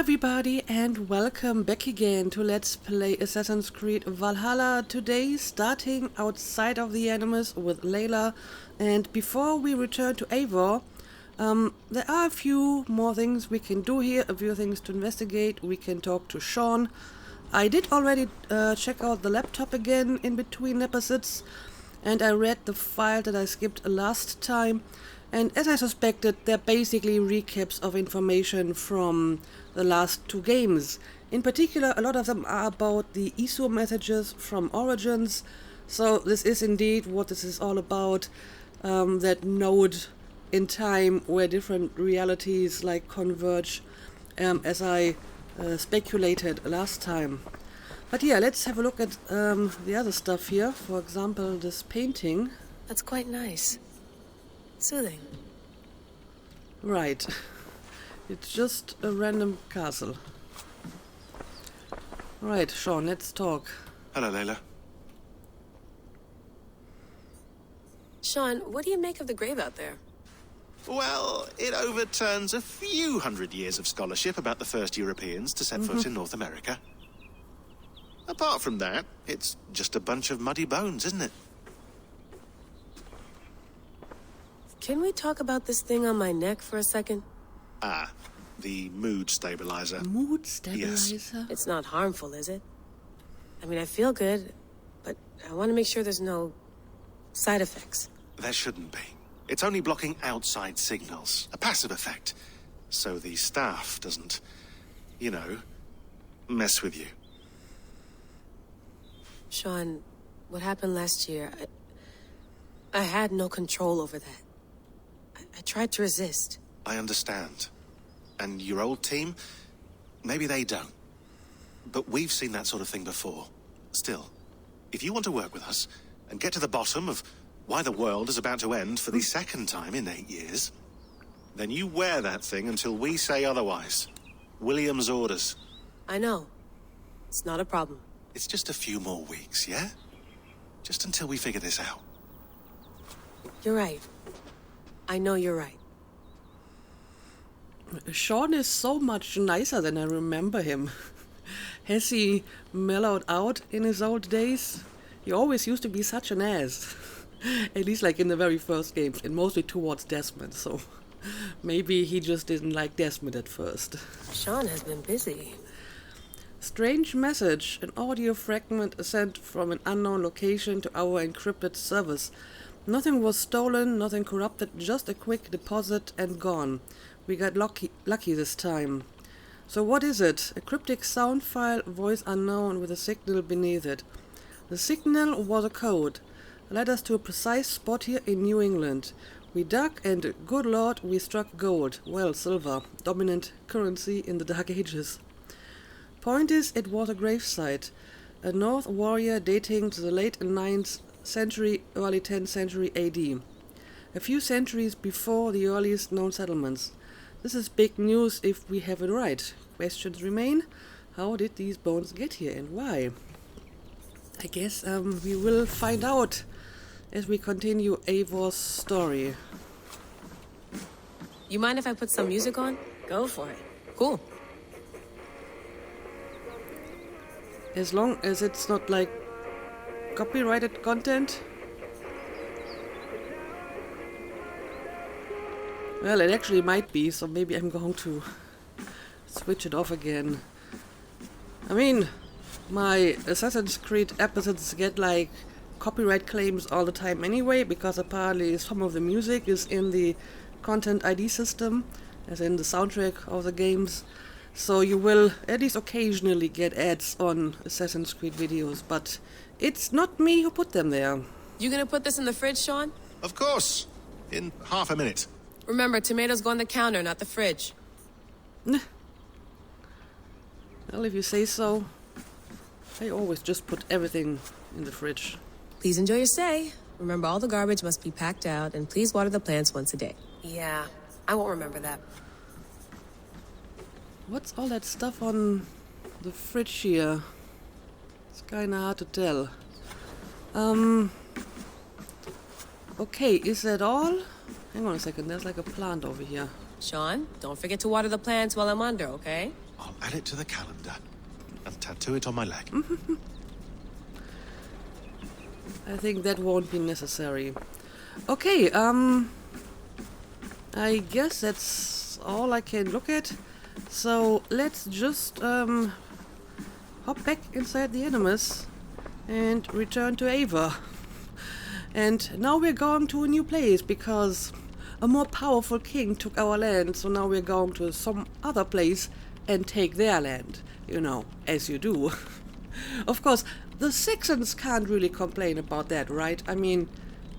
everybody and welcome back again to Let's Play Assassin's Creed Valhalla. Today starting outside of the Animus with Layla, and before we return to Eivor, there are a few more things we can do here, a few things to investigate. We can talk to Sean. I did already check out the laptop again in between episodes, and I read the file that I skipped last time. And as I suspected, they're basically recaps of information from the last two games. In particular, a lot of them are about the ISO messages from Origins. So this is indeed what this is all about, that node in time where different realities like converge, as I speculated last time. But yeah, let's have a look at the other stuff here. For example, this painting. That's quite nice. Soothing. Right. It's just a random castle. Right, Sean, let's talk. Hello, Layla. Sean, what do you make of the grave out there? Well, it overturns a few hundred years of scholarship about the first Europeans to set foot in North America. Apart from that, it's just a bunch of muddy bones, isn't it? Can we talk about this thing on my neck for a second? Ah, the mood stabilizer. Mood stabilizer? Yes. It's not harmful, is it? I mean, I feel good, but I want to make sure there's no side effects. There shouldn't be. It's only blocking outside signals, a passive effect, so the staff doesn't, mess with you. Sean, what happened last year, I had no control over that. I tried to resist. I understand. And your old team, maybe they don't. But we've seen that sort of thing before. Still, if you want to work with us and get to the bottom of why the world is about to end for the second time in 8 years, then you wear that thing until we say otherwise. William's orders. I know. It's not a problem. It's just a few more weeks, yeah? Just until we figure this out. You're right. I know you're right. Sean is so much nicer than I remember him. Has he mellowed out in his old days? He always used to be such an ass. At least like in the very first games, and mostly towards Desmond, so maybe he just didn't like Desmond at first. Sean has been busy. Strange message. An audio fragment sent from an unknown location to our encrypted servers. Nothing was stolen, nothing corrupted, just a quick deposit and gone. We got lucky this time. So what is it? A cryptic sound file, voice unknown, with a signal beneath it. The signal was a code. Led us to a precise spot here in New England. We dug and, good lord, we struck gold. Well, silver. Dominant currency in the Dark Ages. Point is, it was a gravesite. A North warrior dating to the late 9th century, early 10th century AD. A few centuries before the earliest known settlements. This is big news if we have it right. Questions remain. How did these bones get here and why? I guess we will find out as we continue Eivor's story. You mind if I put some music on? Go for it. Cool. As long as it's not like copyrighted content. Well, it actually might be, so maybe I'm going to switch it off again. I mean, my Assassin's Creed episodes get like copyright claims all the time anyway, because apparently some of the music is in the content ID system, as in the soundtrack of the games. So you will at least occasionally get ads on Assassin's Creed videos, but it's not me who put them there. You gonna put this in the fridge, Sean? Of course. In half a minute. Remember, tomatoes go on the counter, not the fridge. Well, if you say so. I always just put everything in the fridge. Please enjoy your stay. Remember, all the garbage must be packed out, and please water the plants once a day. Yeah, I won't remember that. What's all that stuff on the fridge here? It's kinda hard to tell. Okay, is that all? Hang on a second, there's like a plant over here. Sean, don't forget to water the plants while I'm under, okay? I'll add it to the calendar and tattoo it on my leg. I think that won't be necessary. Okay, I guess that's all I can look at. So let's just hop back inside the Animus and return to Ava. And now we're going to a new place because a more powerful king took our land, so now we're going to some other place and take their land. You know, as you do. Of course, the Saxons can't really complain about that, right? I mean,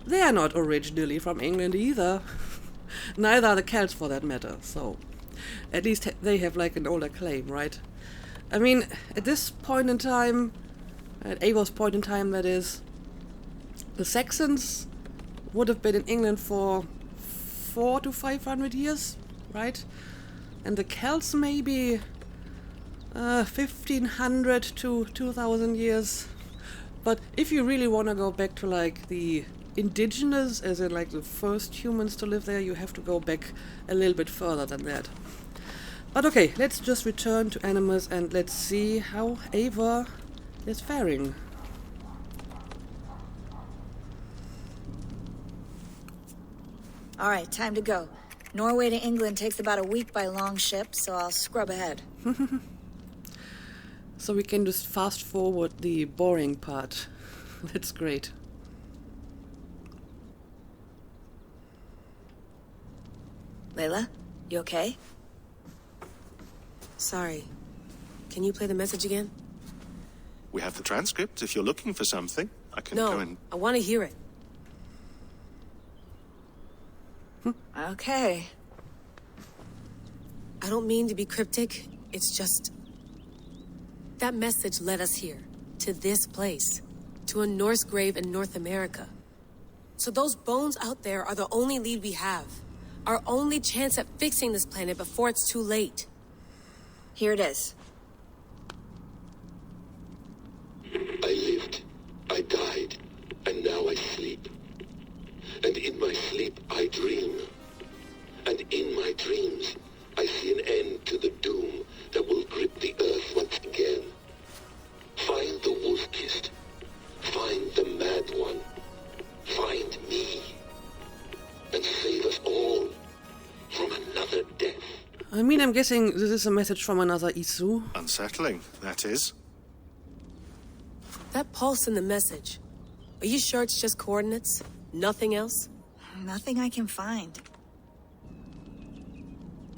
they're not originally from England either. Neither are the Celts for that matter, so at least they have like an older claim, right? I mean, at this point in time, at Ava's point in time that is, the Saxons would have been in England for 400 to 500 years, right? And the Celts maybe 1500 to 2000 years. But if you really want to go back to like the indigenous, as in like the first humans to live there, you have to go back a little bit further than that. But okay, let's just return to Animus and let's see how Ava is faring. All right, time to go. Norway to England takes about a week by long ship, so I'll scrub ahead. So we can just fast forward the boring part. That's great. Layla, you okay? Sorry. Can you play the message again? We have the transcript. If you're looking for something, I can go and... No, I want to hear it. Okay. I don't mean to be cryptic. It's just... that message led us here. To this place. To a Norse grave in North America. So those bones out there are the only lead we have. Our only chance at fixing this planet before it's too late. Here it is. I lived, I died, and now I sleep. And in my sleep I dream. And in my dreams I see an end to the doom that will grip the earth once again. Find the wolf-kissed. Find the mad one. Find me. And save us all from another death. I mean, I'm guessing this is a message from another Isu. Unsettling, that is. That pulse in the message. Are you sure it's just coordinates? Nothing else? Nothing I can find.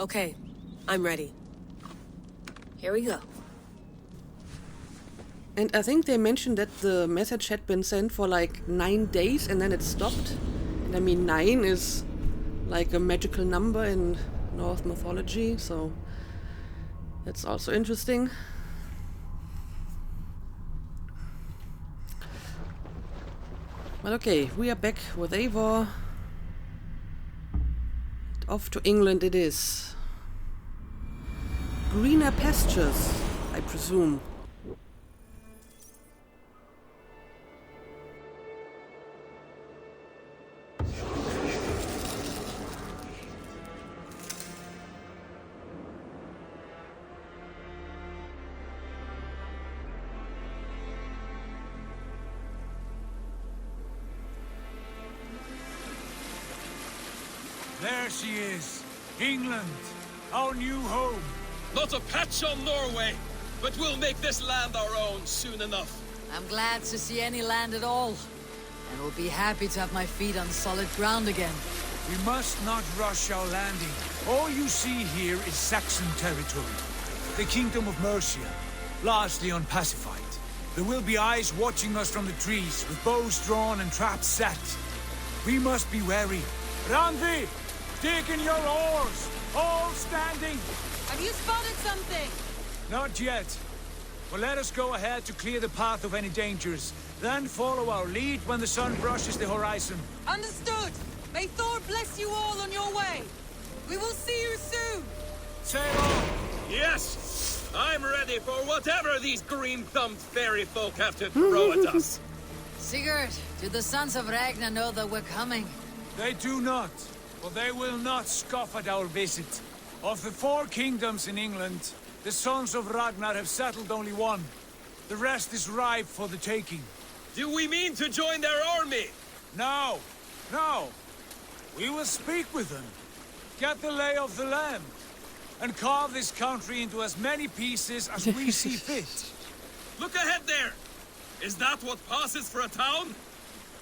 Okay, I'm ready. Here we go. And I think they mentioned that the message had been sent for like 9 days and then it stopped. And I mean, 9 is like a magical number in Norse mythology, so that's also interesting. But okay, we are back with Eivor. Off to England it is. Greener pastures, I presume. There she is. England, our new home. Not a patch on Norway, but we'll make this land our own soon enough. I'm glad to see any land at all, and will be happy to have my feet on solid ground again. We must not rush our landing. All you see here is Saxon territory. The Kingdom of Mercia, largely unpacified. There will be eyes watching us from the trees, with bows drawn and traps set. We must be wary. Randvi! Dig in your oars! All standing! Have you spotted something? Not yet. But let us go ahead to clear the path of any dangers. Then follow our lead when the sun brushes the horizon. Understood! May Thor bless you all on your way! We will see you soon! Sail on! Yes! I'm ready for whatever these green-thumbed fairy folk have to throw at us. Sigurd, do the sons of Ragnar know that we're coming? They do not, but they will not scoff at our visit. Of the 4 kingdoms in England, The sons of Ragnar have settled only one. The rest is ripe for the taking. Do we mean to join their army? No, no. We will speak with them, get the lay of the land, and carve this country into as many pieces as we see fit. Look ahead there! Is that what passes for a town?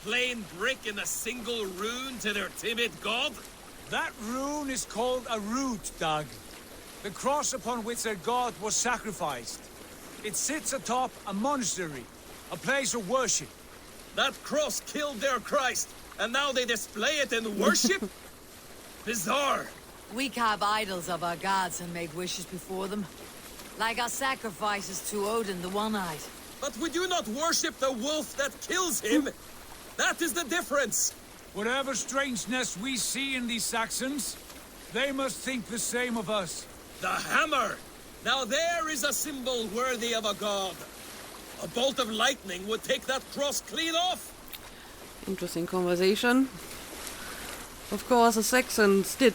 Plain brick in a single rune to their timid god? That rune is called a root, Dag. The cross upon which their god was sacrificed. It sits atop a monastery, a place of worship. That cross killed their Christ, and now they display it in worship? Bizarre. We carve idols of our gods and make wishes before them. Like our sacrifices to Odin the One-Eyed. But we do not worship the wolf that kills him. That is the difference. Whatever strangeness we see in these Saxons, they must think the same of us. The hammer! Now there is a symbol worthy of a god. A bolt of lightning would take that cross clean off. Interesting conversation. Of course, the Saxons did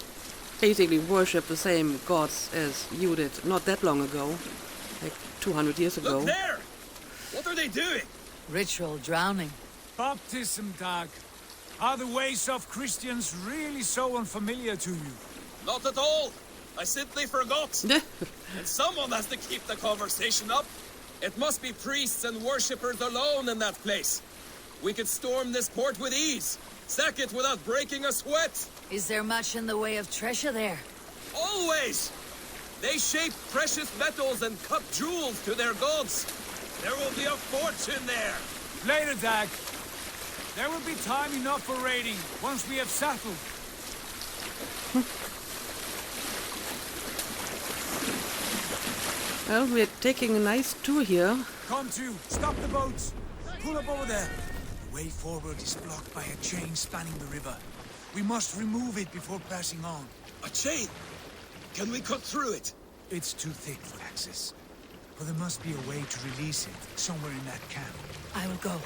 basically worship the same gods as you did not that long ago. Like 200 years ago. Look there! What are they doing? Ritual drowning. Baptism, Dag. Are the ways of Christians really so unfamiliar to you? Not at all. I simply forgot. And someone has to keep the conversation up. It must be priests and worshippers alone in that place. We could storm this port with ease. Sack it without breaking a sweat. Is there much in the way of treasure there? Always! They shape precious metals and cut jewels to their gods. There will be a fortune there. Later, Dag. There will be time enough for raiding, once we have settled. Well, we're taking a nice tour here. Come to, stop the boats. Pull up over there. The way forward is blocked by a chain spanning the river. We must remove it before passing on. A chain? Can we cut through it? It's too thick for access. But there must be a way to release it, somewhere in that camp. I will go.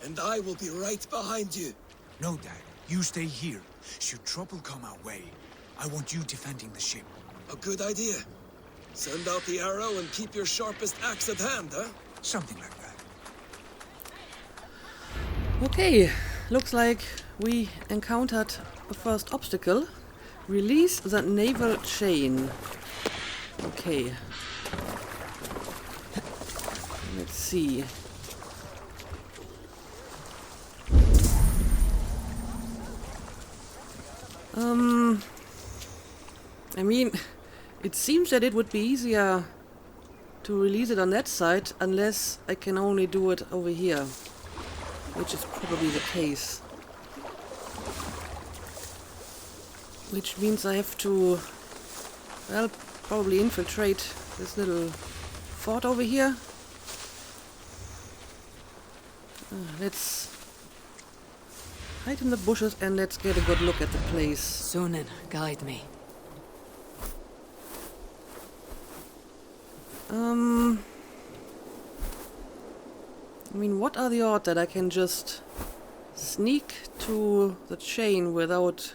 And I will be right behind you. No, Dad. You stay here. Should trouble come our way, I want you defending the ship. A good idea. Send out the arrow and keep your sharpest axe at hand, huh? Something like that. Okay, looks like we encountered the first obstacle. Release the naval chain. Okay. Let's see. I mean, it seems that it would be easier to release it on that side, unless I can only do it over here, which is probably the case. Which means I have to, well, probably infiltrate this little fort over here. Let's hide in the bushes and let's get a good look at the place. Sunan, guide me. I mean, what are the odds that I can just sneak to the chain without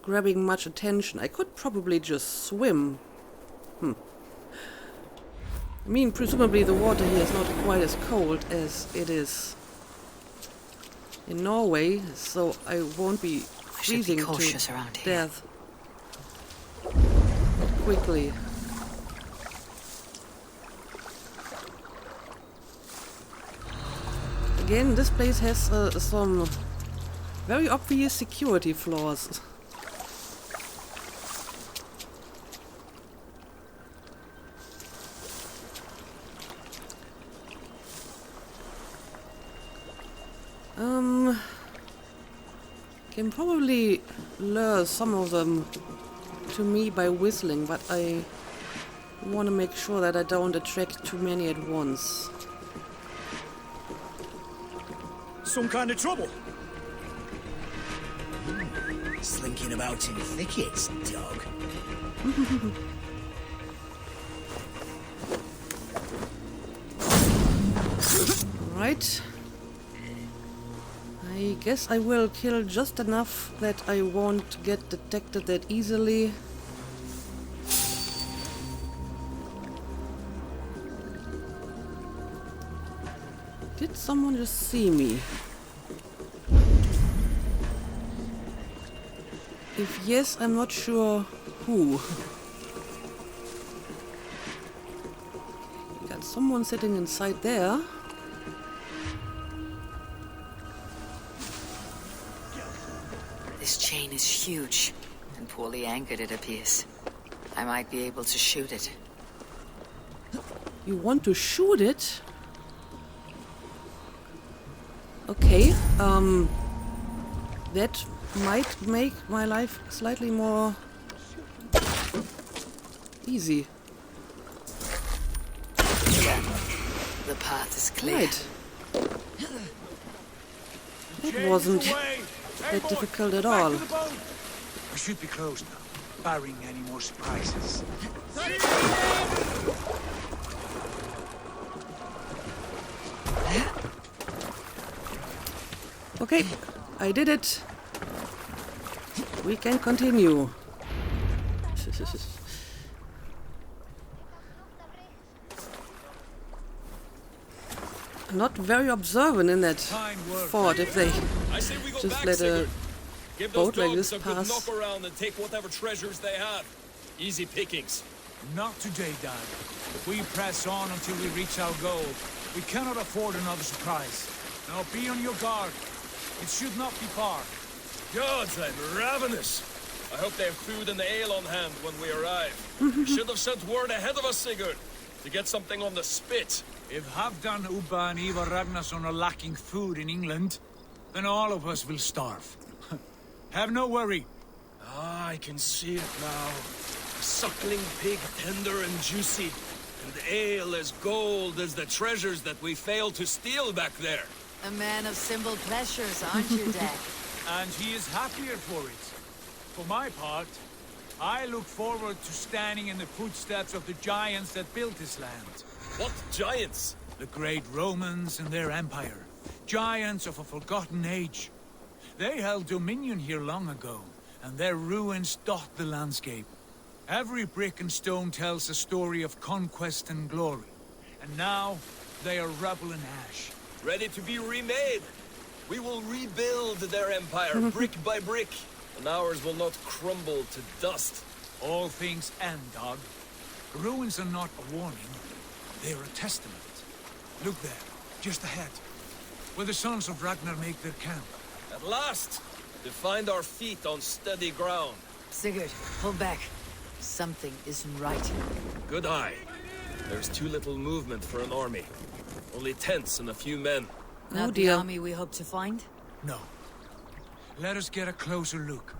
grabbing much attention? I could probably just swim. I mean, presumably the water here is not quite as cold as it is in Norway, so I won't be freezing to death quickly. Again, this place has some very obvious security flaws. Can probably lure some of them to me by whistling, but I want to make sure that I don't attract too many at once. Some kind of trouble? Slinking about in thickets, dog. Alright. I guess I will kill just enough that I won't get detected that easily. Did someone just see me? If yes, I'm not sure who. Got someone sitting inside there. This chain is huge and poorly anchored, it appears. I might be able to shoot it. You want to shoot it? Okay, that might make my life slightly more easy. The path is clear. Right. That wasn't that difficult at all. We should be close now, barring any more surprises. Okay, I did it. We can continue. Not very observant in that fort if they just let a boat like this pass. Knock around and take whatever treasures they have. Easy pickings. Not today, Dad. We press on until we reach our goal. We cannot afford another surprise. Now be on your guard. It should not be far. Gods, I'm ravenous. I hope they have food and ale on hand when we arrive. You should have sent word ahead of us, Sigurd, to get something on the spit. If Halfdan, Ubba and Ivar Ragnarsson are lacking food in England, then all of us will starve. Have no worry. Ah, I can see it now. A suckling pig, tender and juicy. And ale as gold as the treasures that we failed to steal back there. A man of simple pleasures, aren't you, Dad? And he is happier for it. For my part, I look forward to standing in the footsteps of the giants that built this land. What giants? The great Romans and their empire. Giants of a forgotten age. They held dominion here long ago, and their ruins dot the landscape. Every brick and stone tells a story of conquest and glory. And now, they are rubble and ash. Ready to be remade. We will rebuild their empire brick by brick, and ours will not crumble to dust. All things end, dog. Ruins are not a warning. They are a testament. Look there, just ahead, where the sons of Ragnar make their camp. At last, to find our feet on steady ground. Sigurd, hold back. Something isn't right. Good eye. There's too little movement for an army. Only tents and a few men. Not the army we hope to find? No. Let us get a closer look.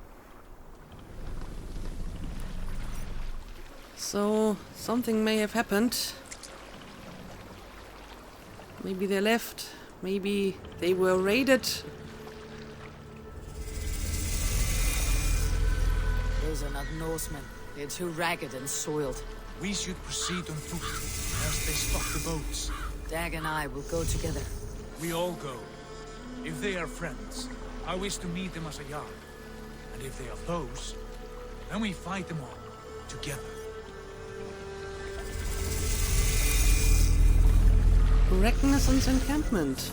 So, something may have happened. Maybe they left. Maybe they were raided. Those are not Norsemen. They're too ragged and soiled. We should proceed on foot, as they stop the boats. Dag and I will go together. We all go. If they are friends, I wish to meet them as a yard. And if they are foes, then we fight them all, together. Ragnarson's encampment.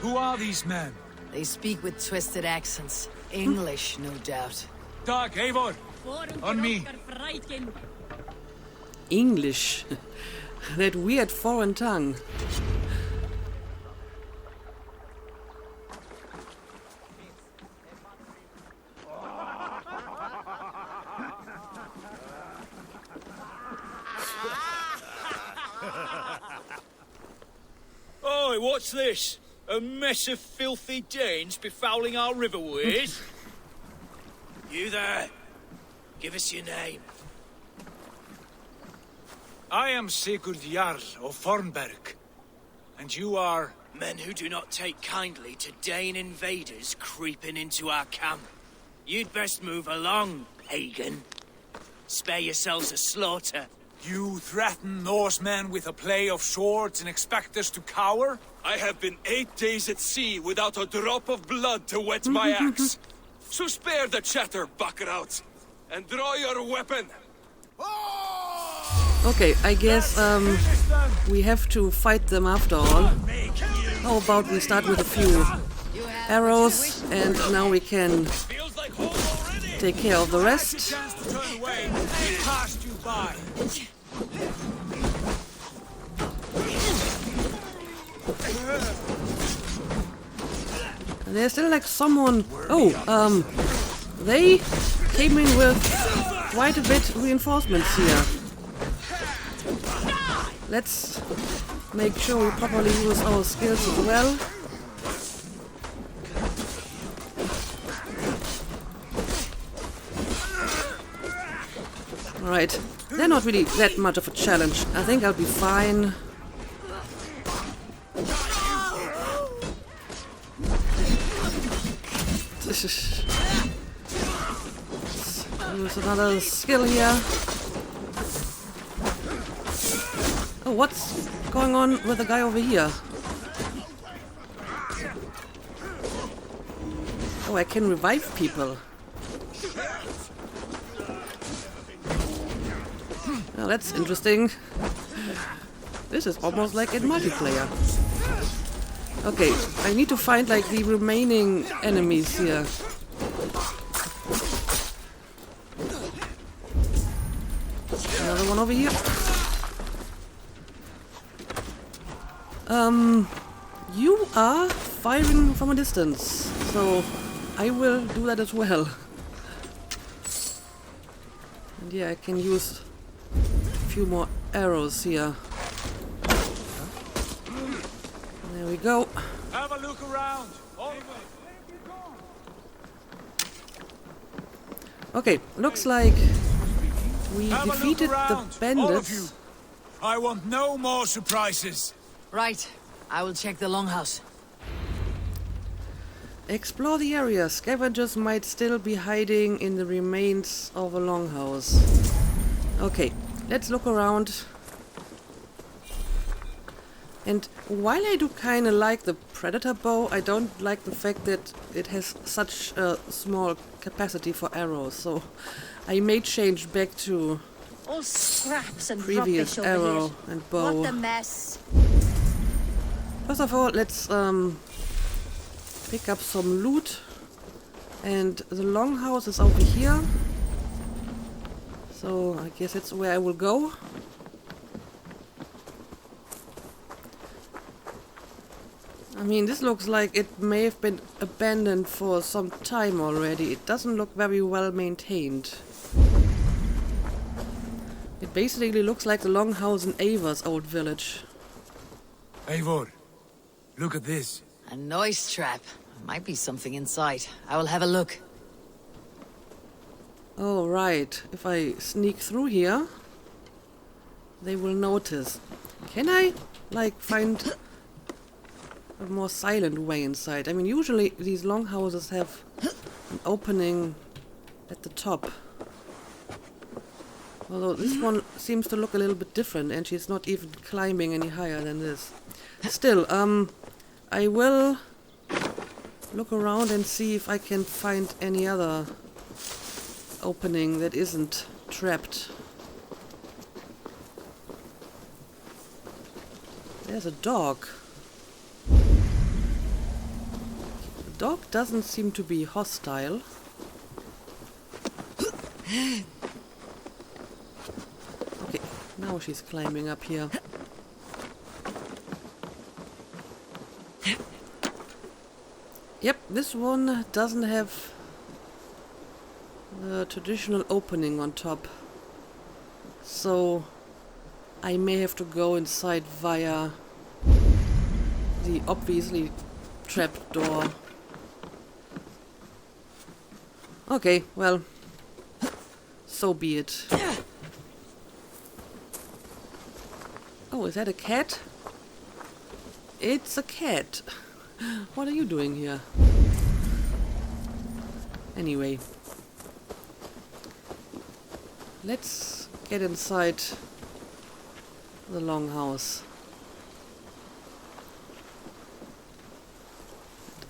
Who are these men? They speak with twisted accents. English, no doubt. Dag, Eivor! On me! English. That weird foreign tongue. Oi, what's this? A mess of filthy Danes befouling our riverways? You there. Give us your name. I am Sigurd Jarl of Fornberg. And you are... Men who do not take kindly to Dane invaders creeping into our camp. You'd best move along, pagan. Spare yourselves a slaughter. You threaten Norsemen with a play of swords and expect us to cower? I have been 8 days at sea without a drop of blood to wet my axe. So spare the chatter, Buckerout, and draw your weapon. Okay, I guess we have to fight them after all. How about we start with a few arrows and now we can take care of the rest. There's still like someone... Oh, they came in with quite a bit reinforcements here. Let's make sure we properly use our skills as well. Alright, they're not really that much of a challenge. I think I'll be fine. Let's use another skill here. Oh, what's going on with the guy over here? Oh, I can revive people. Well, that's interesting. This is almost like in multiplayer. Okay, I need to find like the remaining enemies here. Another one over here. You are firing from a distance, so I will do that as well. And yeah, I can use a few more arrows here. There we go. Have a look around. Okay, looks like we defeated the bandits. I want no more surprises. Right. I will check the longhouse. Explore the area. Scavengers might still be hiding in the remains of a longhouse. Okay, let's look around. And while I do kinda like the Predator bow, I don't like the fact that it has such a small capacity for arrows, so I may change back to all scraps and previous rubbish arrow over here. and bow. What a mess. First of all, let's pick up some loot. And the longhouse is over here. So I guess that's where I will go. I mean, this looks like it may have been abandoned for some time already. It doesn't look very well maintained. It basically looks like the longhouse in Avor's old village. Eivor, look at this. A noise trap. Might be something inside. I will have a look. Oh, right. If I sneak through here, they will notice. Can I, like, find a more silent way inside? I mean, usually these longhouses have an opening at the top. Although this one seems to look a little bit different, and she's not even climbing any higher than this. Still, I will look around and see if I can find any other opening that isn't trapped. There's a dog. The dog doesn't seem to be hostile. Okay, now she's climbing up here. Yep, this one doesn't have the traditional opening on top. So I may have to go inside via the obviously trapped door. Okay, well, so be it. Oh, is that a cat? It's a cat. What are you doing here? Anyway, let's get inside the longhouse.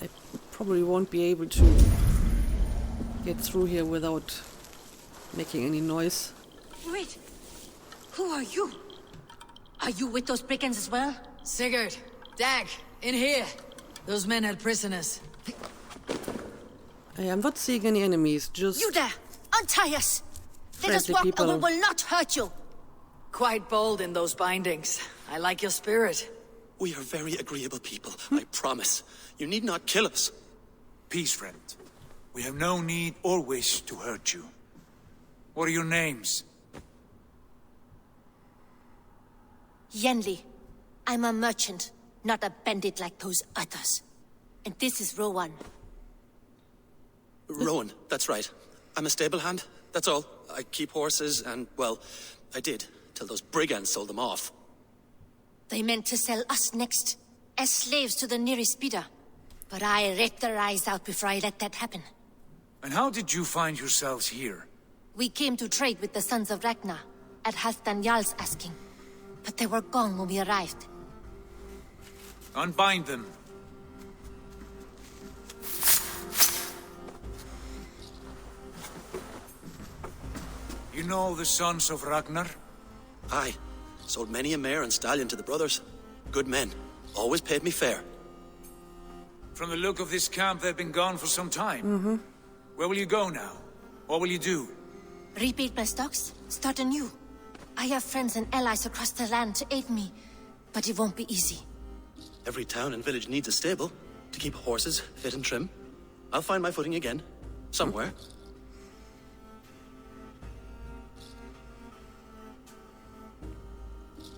I probably won't be able to get through here without making any noise. Wait, Who are you? Are you with those brigands as well? Sigurd, Dag, in here. Those men had prisoners. I am not seeing any enemies, just... You there! Untie us! Let us friendly walk people. and we will not hurt you! Quite bold in those bindings. I like your spirit. We are very agreeable people, I promise. You need not kill us. Peace, friend. We have no need or wish to hurt you. What are your names? Yenli. I'm a merchant, not a bandit like those others. And this is Rowan. Rowan, that's right. I'm a stable hand, that's all. I keep horses and, well, I did, till those brigands sold them off. They meant to sell us next, as slaves to the nearest bidder. But I ripped their eyes out before I let that happen. And how did you find yourselves here? We came to trade with the Sons of Ragnar, at Halfdan Jarl's asking. But they were gone when we arrived. Unbind them. You know the Sons of Ragnar? Aye. Sold many a mare and stallion to the brothers. Good men. Always paid me fair. From the look of this camp, they've been gone for some time. Where will you go now? What will you do? Rebuild my stocks, start anew. I have friends and allies across the land to aid me, but it won't be easy. Every town and village needs a stable to keep horses fit and trim. I'll find my footing again. Somewhere.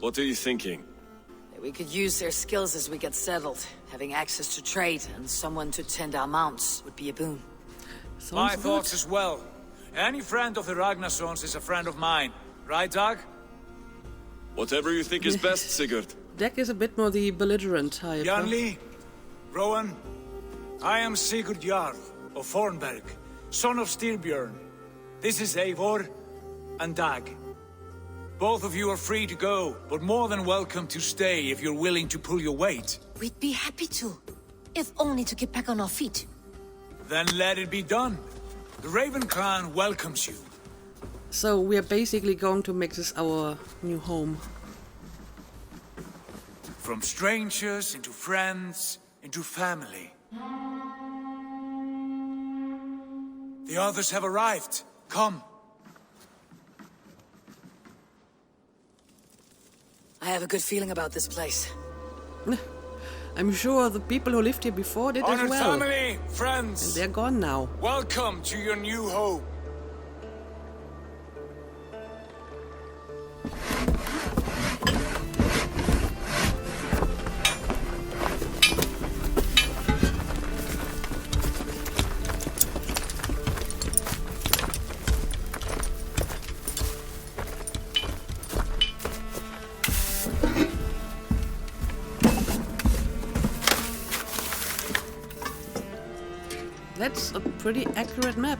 What are you thinking? We could use their skills as we get settled. Having access to trade and someone to tend our mounts would be a boon. My thoughts as well. Any friend of the Ragnarsons is a friend of mine. Right, Dag? Whatever you think is best, Sigurd. Dag is a bit more the belligerent type. Janli, Rowan, I am Sigurd Jarl of Fornberg, son of Styrbjörn. This is Eivor and Dag. Both of you are free to go, but more than welcome to stay if you're willing to pull your weight. We'd be happy to, if only to get back on our feet. Then let it be done. The Raven clan welcomes you. So we are basically going to make this our new home. From strangers into friends into family. The others have arrived. Come. I have a good feeling about this place. I'm sure the people who lived here before did Honored as well. family, friends. And they're gone now. Welcome to your new home. That's a pretty accurate map.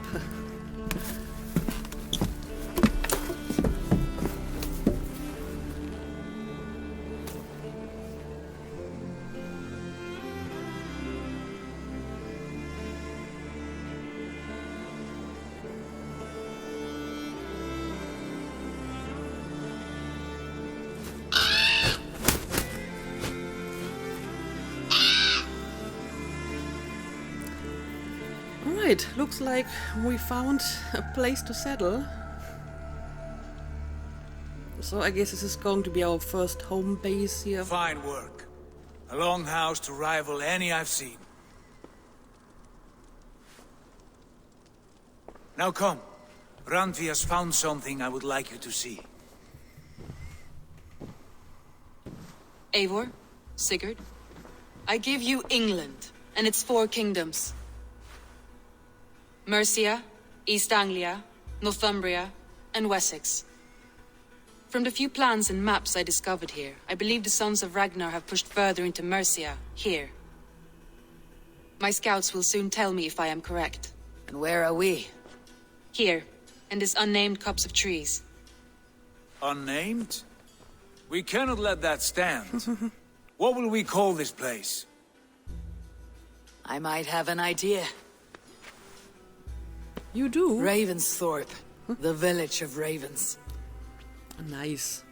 Alright, looks like we found a place to settle. So I guess this is going to be our first home base here. Fine work. A longhouse to rival any I've seen. Now come. Randvi has found something I would like you to see. Eivor, Sigurd, I give you England and its 4 kingdoms. Mercia, East Anglia, Northumbria, and Wessex. From the few plans and maps I discovered here, I believe the Sons of Ragnar have pushed further into Mercia, here. My scouts will soon tell me if I am correct. And where are we? Here, in this unnamed copse of trees. Unnamed? We cannot let that stand. What will we call this place? I might have an idea. You do? Ravensthorpe, the village of ravens. Nice.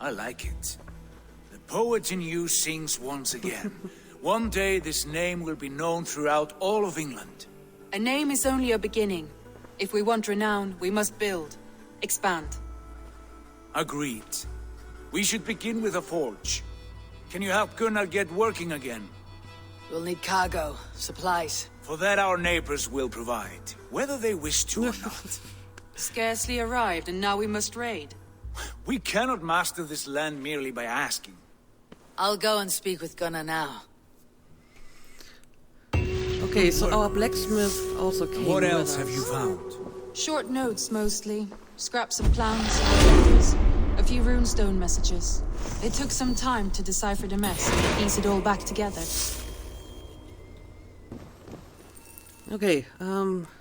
I like it. The poet in you sings once again. One day this name will be known throughout all of England. A name is only a beginning. If we want renown, we must build. Expand. Agreed. We should begin with a forge. Can you help Gunnar get working again? We'll need cargo, supplies. For that our neighbors will provide, whether they wish to or not. Scarcely arrived, and now we must raid. We cannot master this land merely by asking. I'll go and speak with Gunnar now. Okay, so our blacksmith also came. What with else us. have you found? Short notes, mostly. Scraps of plans, letters, a few runestone messages. It took some time to decipher the mess and piece it all back together. Okay,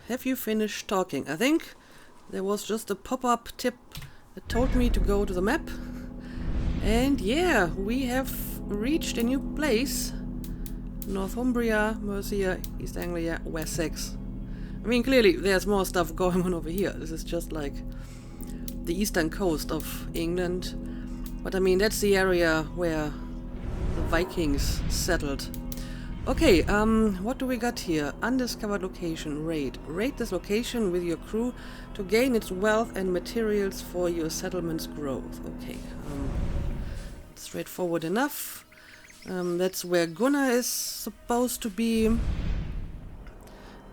have you finished talking? I think there was just a pop-up tip that told me to go to the map. And yeah, we have reached a new place. Northumbria, Mercia, East Anglia, Wessex. I mean, clearly there's more stuff going on over here. This is just like the eastern coast of England. But I mean, that's the area where the Vikings settled. Okay, what do we got here? Undiscovered location, raid. Raid this location with your crew to gain its wealth and materials for your settlement's growth. Okay, straightforward enough. That's where Gunnar is supposed to be.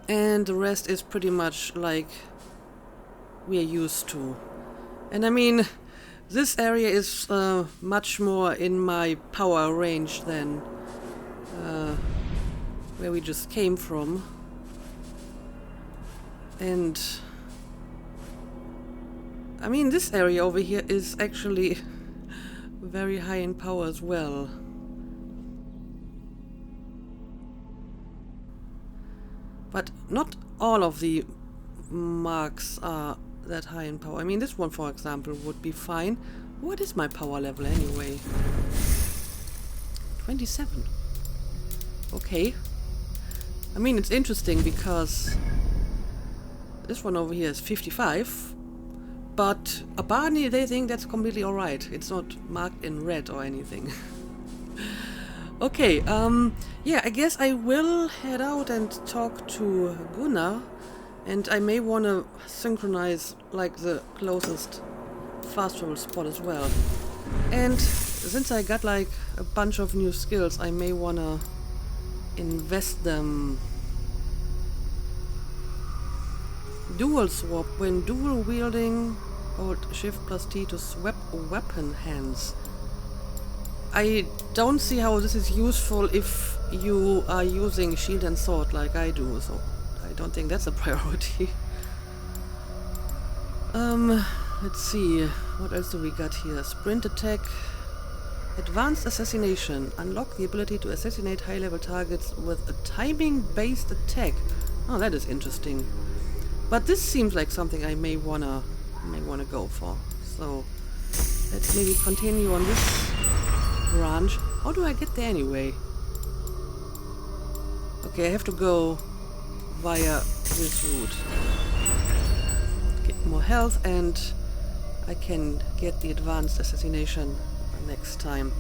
And the rest is pretty much like we're used to. And I mean, this area is much more in my power range than where we just came from. And I mean, this area over here is actually very high in power as well. But not all of the marks are that high in power. I mean, this one, for example, would be fine. What is my power level anyway? 27. Okay. I mean, it's interesting because this one over here is 55. But Abani, they think that's completely alright. It's not marked in red or anything. Okay, yeah, I guess I will head out and talk to Gunnar, and I may want to synchronize, like, the closest fast travel spot as well. And since I got, like, a bunch of new skills, I may want to invest them. Dual swap. When dual wielding, hold shift plus T to swap weapon hands. I don't see how this is useful if you are using shield and sword like I do, so I don't think that's a priority. Let's see, what else do we got here? Sprint attack, advanced assassination. Unlock the ability to assassinate high-level targets with a timing-based attack. Oh, that is interesting. But this seems like something I may wanna go for. So let's maybe continue on this branch. How do I get there anyway? Okay, I have to go via this route. Get more health and I can get the advanced assassination next time.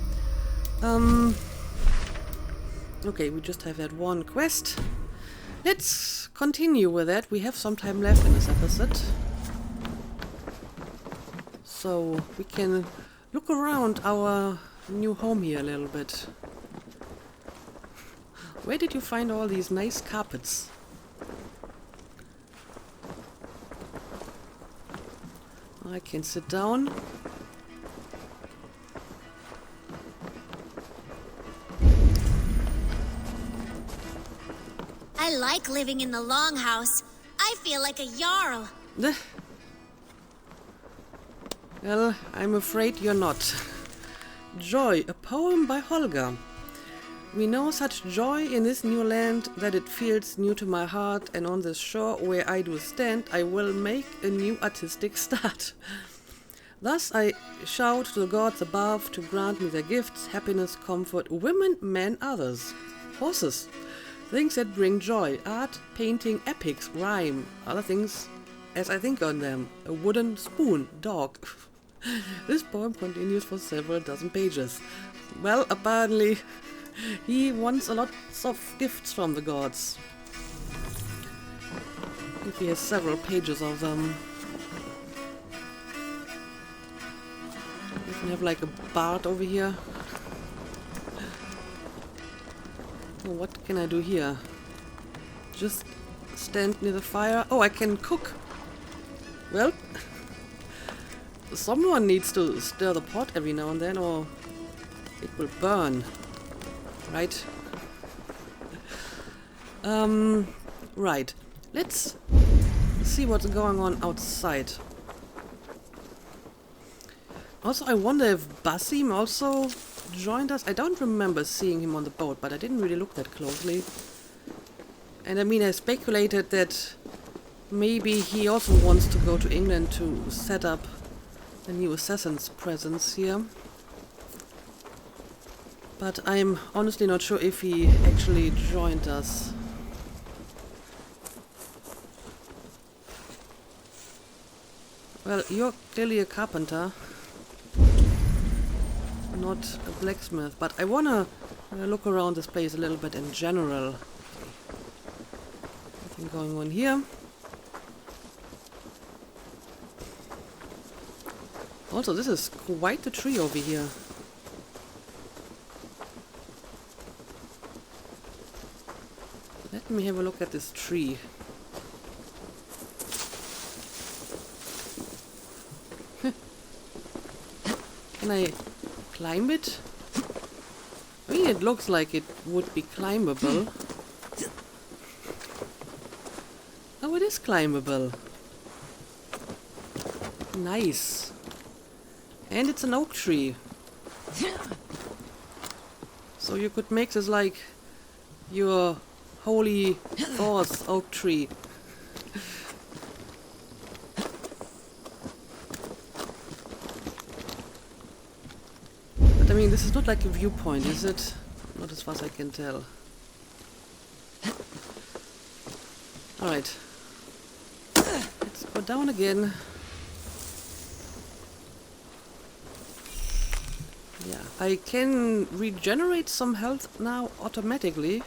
Okay, we just have that one quest. Let's continue with that. We have some time left in this episode. So we can look around our new home here a little bit. Where did you find all these nice carpets? I can sit down. I like living in the longhouse. I feel like a jarl. Well, I'm afraid you're not. Joy, a poem by Holger. We know such joy in this new land that it feels new to my heart, and on this shore where I do stand, I will make a new artistic start. Thus I shout to the gods above to grant me their gifts, happiness, comfort, women, men, others. Horses. Things that bring joy, art, painting, epics, rhyme, other things as I think on them. A wooden spoon, dog. This poem continues for several dozen pages. Well, apparently he wants a lot of gifts from the gods. If he has several pages of them. We can have like a bard over here. Oh, what can I do here? Just stand near the fire. Oh, I can cook. Well, someone needs to stir the pot every now and then or it will burn. Right? Right. Let's see what's going on outside. Also, I wonder if Basim also joined us. I don't remember seeing him on the boat, but I didn't really look that closely. And I mean, I speculated that maybe he also wants to go to England to set up a new assassin's presence here. But I'm honestly not sure if he actually joined us. Well, you're clearly a carpenter, not a blacksmith, but I wanna look around this place a little bit in general. Nothing going on here. Also, this is quite the tree over here. Let me have a look at this tree. Can I climb it? I mean, it looks like it would be climbable. Oh, it is climbable. Nice. And it's an oak tree. So you could make this like your holy horse oak tree. But I mean, this is not like a viewpoint, is it? Not as far as I can tell. Alright. Let's go down again. Yeah, I can regenerate some health now automatically.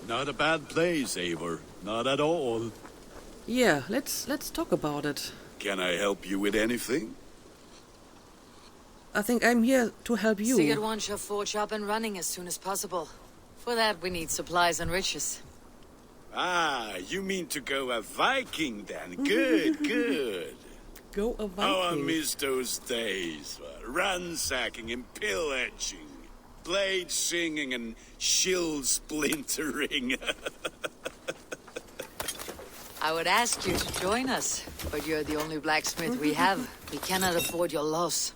Not a bad place, Eivor. Not at all. Yeah, let's talk about it. Can I help you with anything? I think I'm here to help you. Sigurd wants your forge up and running as soon as possible. For that, we need supplies and riches. Ah, you mean to go a Viking then? Good, good. Go a Viking. Oh, I miss those days. Ransacking and pillaging. Blade singing and shield splintering. I would ask you to join us, but you're the only blacksmith we have. We cannot afford your loss.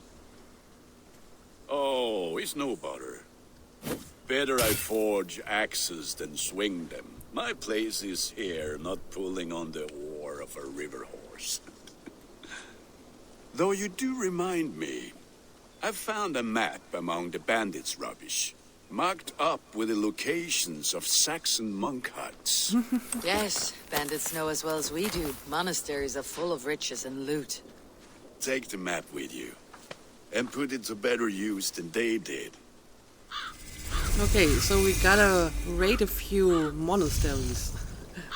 Oh, it's no bother. Better I forge axes than swing them. My place is here, not pulling on the oar of a river horse. Though you do remind me, I've found a map among the bandits' rubbish, marked up with the locations of Saxon monk huts. Yes, bandits know as well as we do. Monasteries are full of riches and loot. Take the map with you, and put it to better use than they did. Okay, so we gotta raid a few monasteries.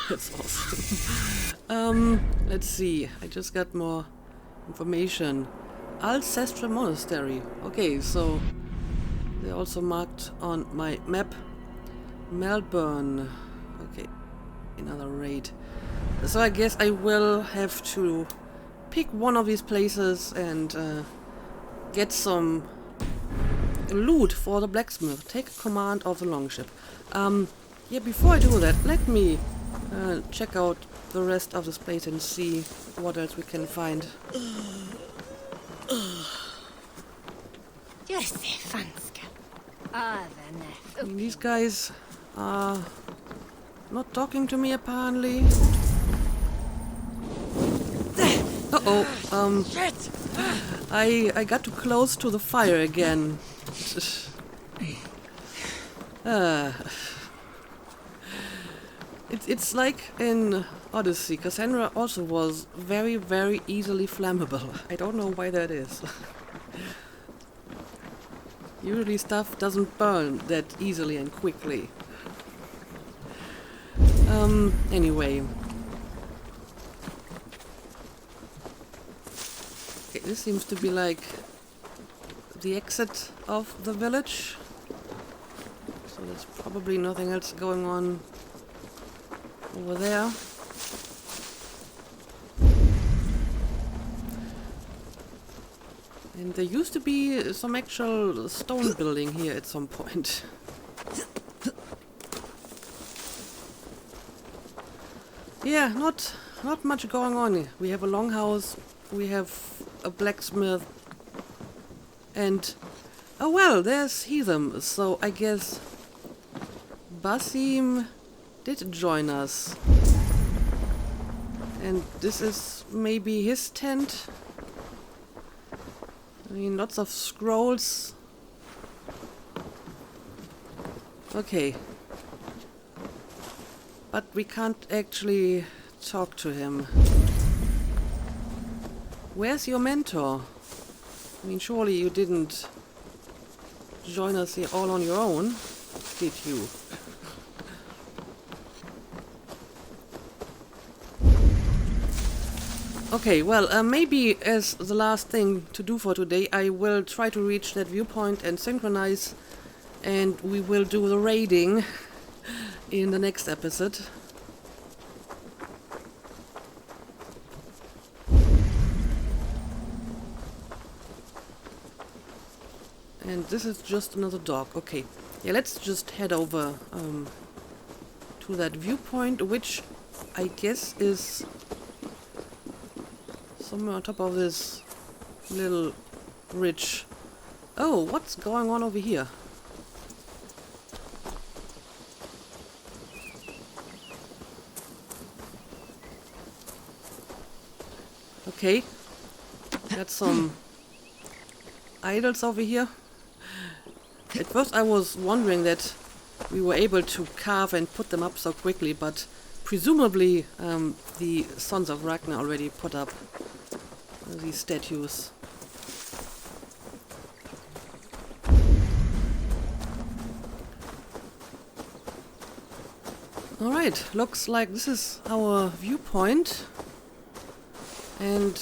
That's awesome. Let's see. I just got more information. Alcestra Monastery. Okay, so they're also marked on my map. Melbourne. Okay, another raid. So I guess I will have to pick one of these places and get some loot for the blacksmith. Take command of the longship. Yeah, before I do that, let me check out the rest of this place and see what else we can find. These guys are not talking to me apparently. Uh-oh, I got too close to the fire again. It's like in Odyssey. Cassandra also was very, very easily flammable. I don't know why that is. Usually stuff doesn't burn that easily and quickly. Anyway. Okay, this seems to be like the exit of the village. So there's probably nothing else going on over there. And there used to be some actual stone building here at some point. Yeah, not much going on. We have a longhouse, we have a blacksmith, and oh well, there's Heatham. So I guess Basim did join us. And this is maybe his tent. I mean, lots of scrolls. Okay. But we can't actually talk to him. Where's your mentor? I mean, surely you didn't join us here all on your own, did you? Okay, well, maybe as the last thing to do for today, I will try to reach that viewpoint and synchronize, and we will do the raiding in the next episode. And this is just another dog. Okay, yeah, let's just head over to that viewpoint, which I guess is somewhere on top of this little ridge. Oh, what's going on over here? Okay, got some idols over here. At first I was wondering that we were able to carve and put them up so quickly, but presumably the Sons of Ragnar already put up these statues. Alright, looks like this is our viewpoint. And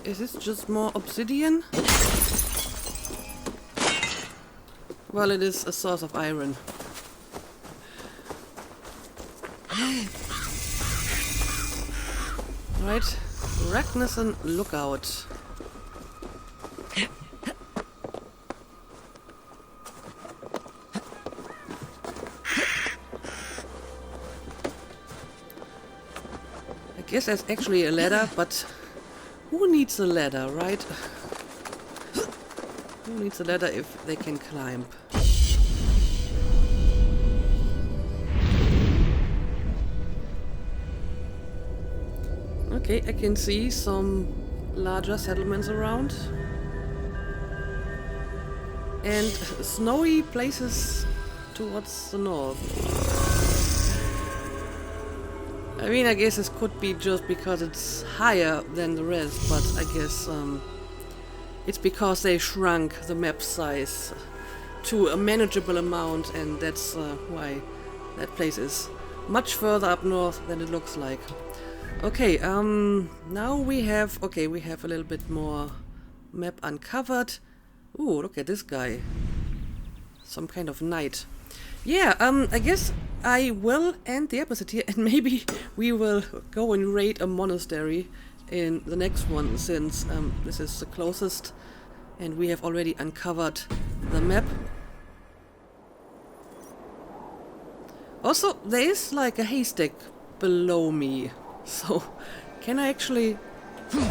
is this just more obsidian? Well, it is a source of iron. Right, Ragnarsson Lookout. I guess there's actually a ladder, but who needs a ladder, right? Who needs a ladder if they can climb? Okay, I can see some larger settlements around. And snowy places towards the north. I mean, I guess this could be just because it's higher than the rest, but I guess it's because they shrunk the map size to a manageable amount, and that's why that place is much further up north than it looks like. Okay, now we have a little bit more map uncovered. Ooh, look at this guy. Some kind of knight. Yeah, I guess I will end the episode here, and maybe we will go and raid a monastery in the next one, since this is the closest and we have already uncovered the map. Also, there is like a haystack below me, so can I actually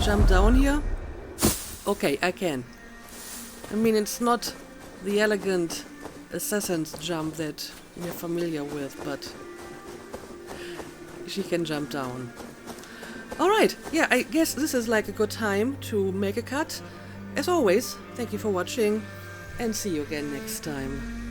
jump down here? Okay, I can. I mean, it's not the elegant assassin's jump that we're familiar with, but she can jump down. Alright, yeah, I guess this is like a good time to make a cut. As always, thank you for watching, and see you again next time.